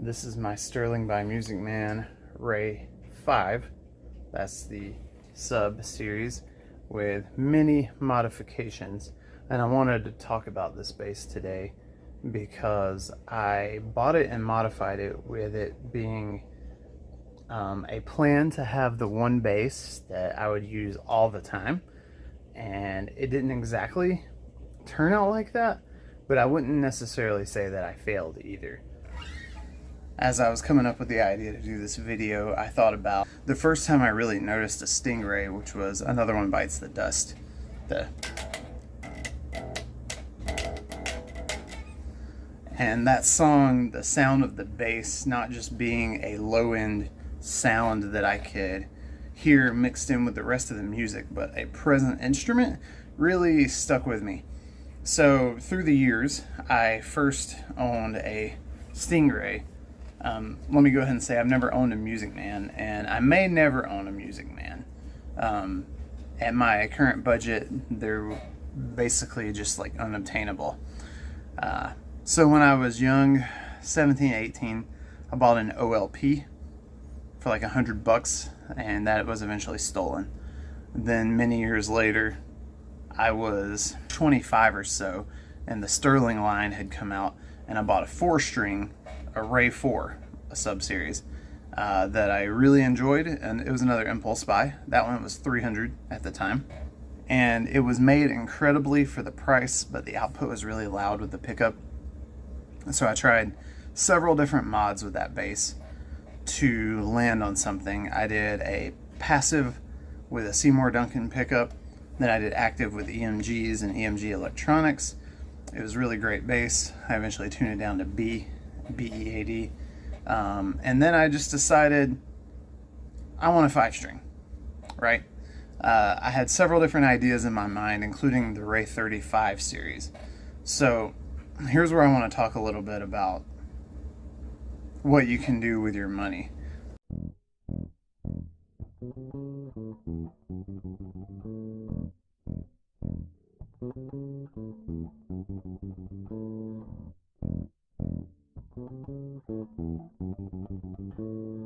This is my Sterling by Musicman Ray 5. That's the sub series with many modifications. And I wanted to talk about this bass today because I bought it and modified it with it being a plan to have the one bass that I would use all the time. And it didn't exactly turn out like that, but I wouldn't necessarily say that I failed either. As I was coming up with the idea to do this video, I thought about the first time I really noticed a Stingray, which was Another One Bites the Dust. And that song, the sound of the bass not just being a low-end sound that I could hear mixed in with the rest of the music, but a present instrument, really stuck with me. So through the years, I first owned a Stingray. Let me go ahead and say I've never owned a Musicman, and I may never own a Musicman. At my current budget, they're basically just like unobtainable. So when I was young, 17, 18, I bought an OLP for like $100, and that was eventually stolen. Then many years later, I was 25 or so, and the Sterling line had come out, and I bought a 4-string, a Ray 4, a sub-series, that I really enjoyed, and it was another impulse buy. That one was $300 at the time, and it was made incredibly for the price, but the output was really loud with the pickup. So I tried several different mods with that bass to land on something. I did a passive with a Seymour Duncan pickup, then I did active with EMGs and EMG electronics. It was really great bass. I eventually tuned it down to B-E-A-D. And then I just decided I want a 5-string, right? I had several different ideas in my mind, including the Ray 35 series. So here's where I want to talk a little bit about what you can do with your money.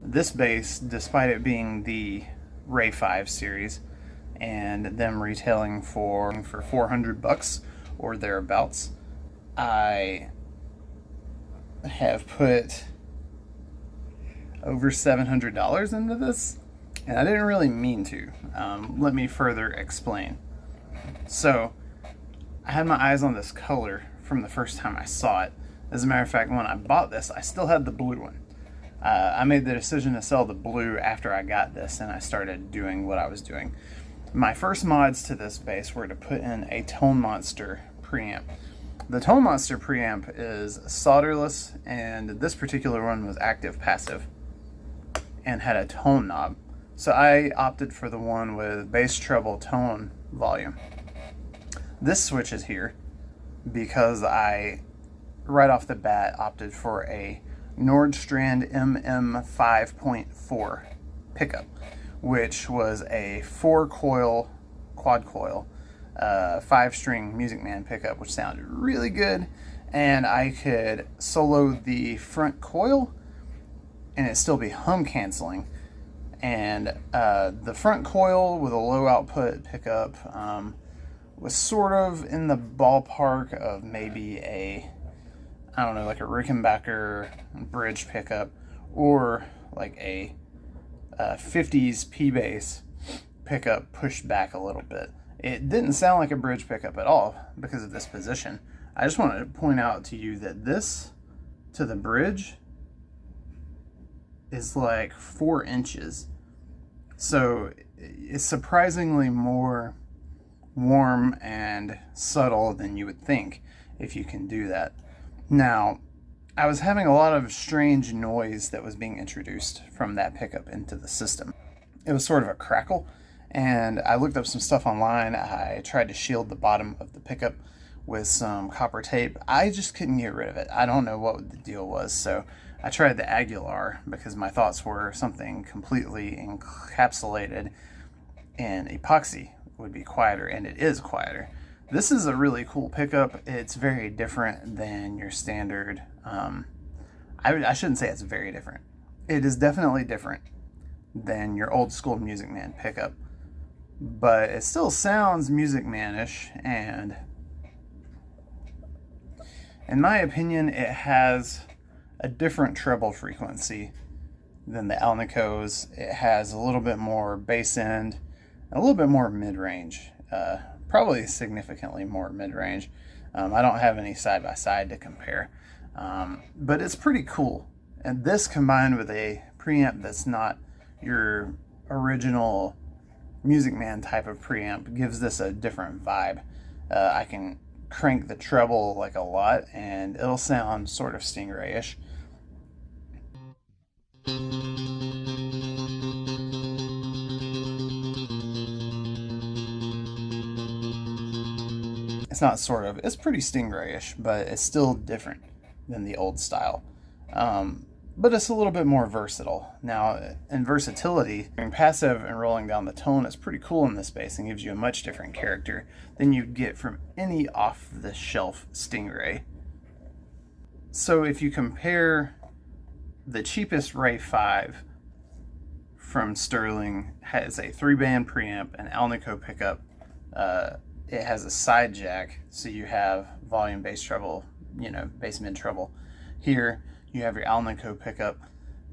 This bass, despite it being the Ray 5 series and them retailing for $400 or thereabouts, I have put over $700 into this, and I didn't really mean to. Let me further explain. So I had my eyes on this color from the first time I saw it. As a matter of fact, when I bought this, I still had the blue one. I made the decision to sell the blue after I got this, and I started doing what I was doing. My first mods to this bass were to put in a Tone Monster preamp. The Tone Monster preamp is solderless, and this particular one was active passive and had a tone knob. So I opted for the one with bass, treble, tone, volume. This switch is here because I, right off the bat, opted for a Nordstrand MM5.4 pickup, which was a 4-coil, quad coil, 5-string Musicman pickup, which sounded really good, and I could solo the front coil and it still be hum canceling. And the front coil with a low output pickup was sort of in the ballpark of maybe a, I don't know, like a Rickenbacker bridge pickup, or like a 50s P-bass pickup pushed back a little bit. It didn't sound like a bridge pickup at all because of this position. I just wanted to point out to you that this to the bridge is like 4 inches. So it's surprisingly more warm and subtle than you would think if you can do that. Now, I was having a lot of strange noise that was being introduced from that pickup into the system. It was sort of a crackle, and I looked up some stuff online. I tried to shield the bottom of the pickup with some copper tape. I just couldn't get rid of it. I don't know what the deal was, so I tried the Aguilar because my thoughts were something completely encapsulated in epoxy would be quieter, and it is quieter. This is a really cool pickup. It's very different than your standard I shouldn't say it's very different. It is definitely different than your old school Musicman pickup, but it still sounds Musicman-ish, and in my opinion, it has a different treble frequency than the Alnico's. It has a little bit more bass end, a little bit more mid-range, probably significantly more mid-range. I don't have any side-by-side to compare, but it's pretty cool. And this combined with a preamp that's not your original Musicman type of preamp gives this a different vibe. I can crank the treble like a lot and it'll sound sort of Stingray-ish. It's not sort of, it's pretty Stingray-ish, but it's still different than the old style. But it's a little bit more versatile. Now, in versatility, passive and rolling down the tone is pretty cool in this bass and gives you a much different character than you'd get from any off-the-shelf Stingray. So if you compare the cheapest Ray 5 from Sterling, has a 3-band preamp, an Alnico pickup, it has a side jack, so you have volume, bass treble, bass mid treble. Here you have your Alnico pickup.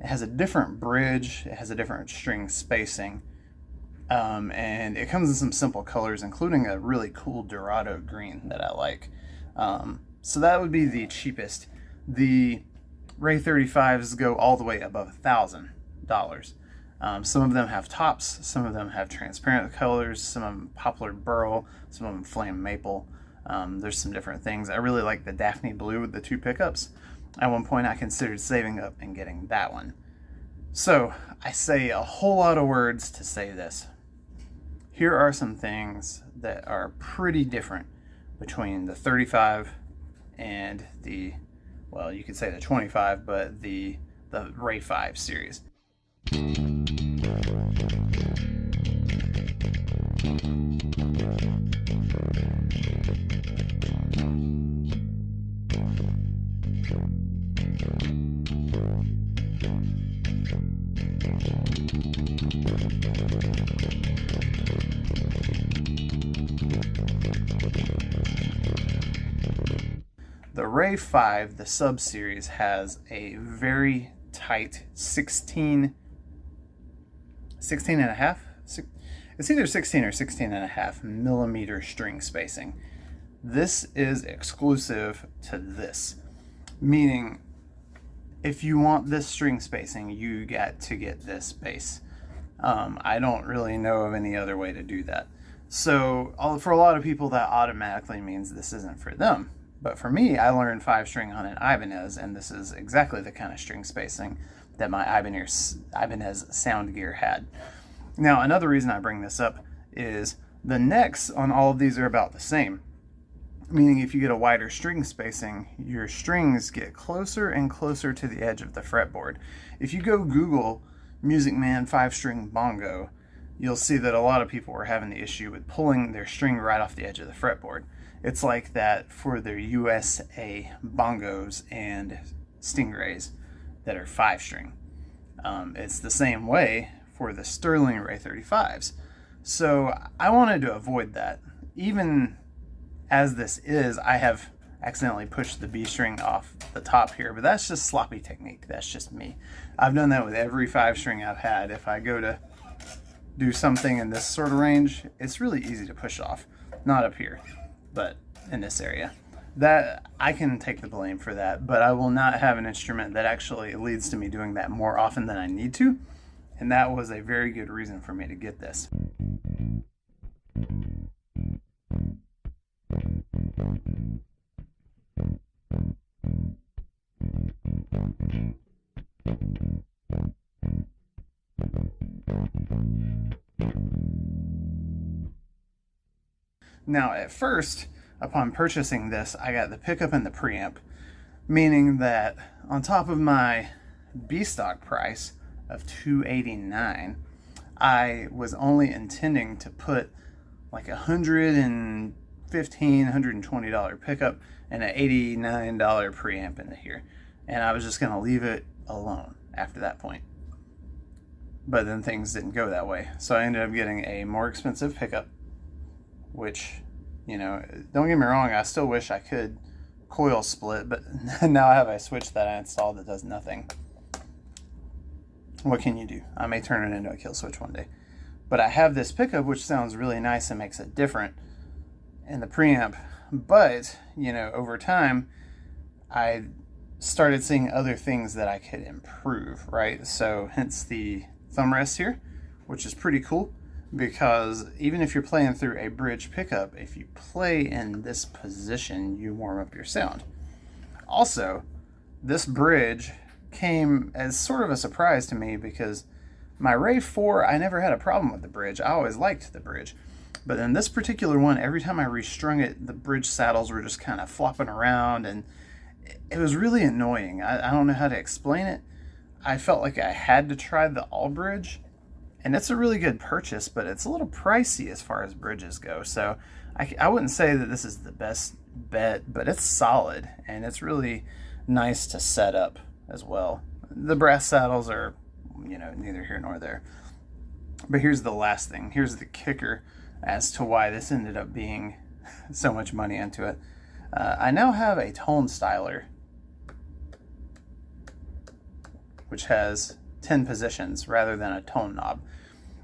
It has a different bridge, it has a different string spacing, and it comes in some simple colors, including a really cool Dorado green that I like. So that would be the cheapest. The Ray 35s go all the way above $1,000. Some of them have tops, some of them have transparent colors, some of them poplar burl, some of them flame maple. There's some different things. I really like the Daphne blue with the 2 pickups. At one point I considered saving up and getting that one. So I say a whole lot of words to say this. Here are some things that are pretty different between the 35 and the, well, you could say the 25, but the Ray 5 series. The Ray 5, the sub-series, has a very tight 16 and a half? It's either 16 or 16 and a half millimeter string spacing. This is exclusive to this, meaning if you want this string spacing, you got to get this bass. I don't really know of any other way to do that. So for a lot of people, that automatically means this isn't for them. But for me, I learned 5-string on an Ibanez, and this is exactly the kind of string spacing that my Ibanez sound gear had. Now, another reason I bring this up is the necks on all of these are about the same. Meaning if you get a wider string spacing, your strings get closer and closer to the edge of the fretboard. If you go Google Musicman 5-string bongo, you'll see that a lot of people were having the issue with pulling their string right off the edge of the fretboard. It's like that for their USA bongos and Stingrays that are 5-string. It's the same way for the Sterling Ray 35s. So I wanted to avoid that. Even as this is, I have accidentally pushed the B string off the top here, but that's just sloppy technique. That's just me. I've done that with every 5-string I've had. If I go to do something in this sort of range, it's really easy to push off. Not up here, but in this area. That I can take the blame for that, but I will not have an instrument that actually leads to me doing that more often than I need to, and that was a very good reason for me to get this. Now, at first, upon purchasing this, I got the pickup and the preamp, meaning that on top of my B-stock price of $289, I was only intending to put like $115, $120 pickup and an $89 preamp in here. and I was just going to leave it alone after that point. But then things didn't go that way. So I ended up getting a more expensive pickup, which, you know, don't get me wrong, I still wish I could coil split, but now I have a switch that I installed that does nothing. What can you do? I may turn it into a kill switch one day. But I have this pickup which sounds really nice and makes it different in the preamp. But, you know, over time, I started seeing other things that I could improve, right? So hence the thumb rest here, which is pretty cool, because even if you're playing through a bridge pickup, if you play in this position, you warm up your sound. Also, this bridge came as sort of a surprise to me, because my Ray 4, I never had a problem with the bridge. I always liked the bridge. But then this particular one, every time I restrung it, the bridge saddles were just kind of flopping around, and it was really annoying. I don't know how to explain it. I felt like I had to try the all bridge, and it's a really good purchase, but it's a little pricey as far as bridges go. So I wouldn't say that this is the best bet, but it's solid, and it's really nice to set up as well. The brass saddles are, you know, neither here nor there. But here's the last thing. Here's the kicker as to why this ended up being so much money into it. I now have a tone styler, which has 10 positions rather than a tone knob.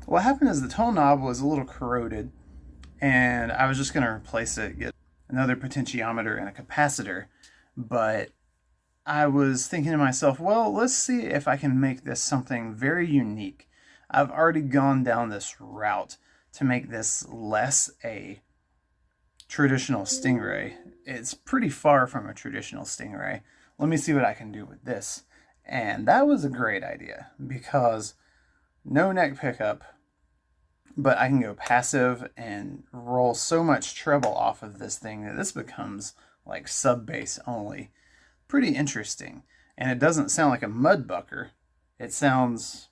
What happened is the tone knob was a little corroded, and I was just going to replace it, get another potentiometer and a capacitor. But I was thinking to myself, well, let's see if I can make this something very unique. I've already gone down this route to make this less a traditional Stingray. It's pretty far from a traditional Stingray. Let me see what I can do with this. And that was a great idea, because no neck pickup, but I can go passive and roll so much treble off of this thing that this becomes like sub bass only. Pretty interesting. And it doesn't sound like a mud bucker. It sounds,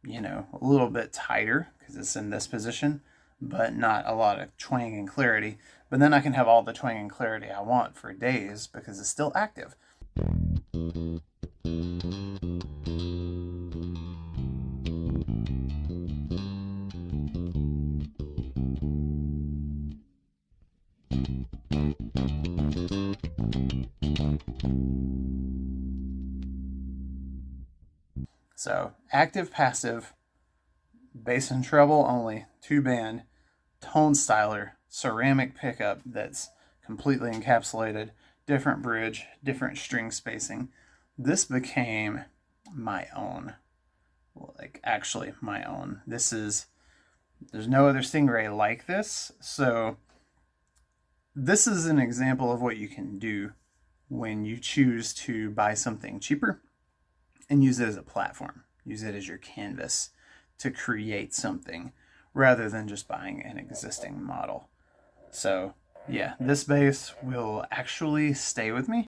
you know, a little bit tighter because it's in this position, but not a lot of twang and clarity. But then I can have all the twang and clarity I want for days because it's still active. So active, passive, bass and treble only, 2-band, tone styler, ceramic pickup that's completely encapsulated, different bridge, different string spacing. This became my own, like actually my own. There's no other Stingray like this. So this is an example of what you can do when you choose to buy something cheaper and use it as a platform. Use it as your canvas to create something rather than just buying an existing model. So yeah, this bass will actually stay with me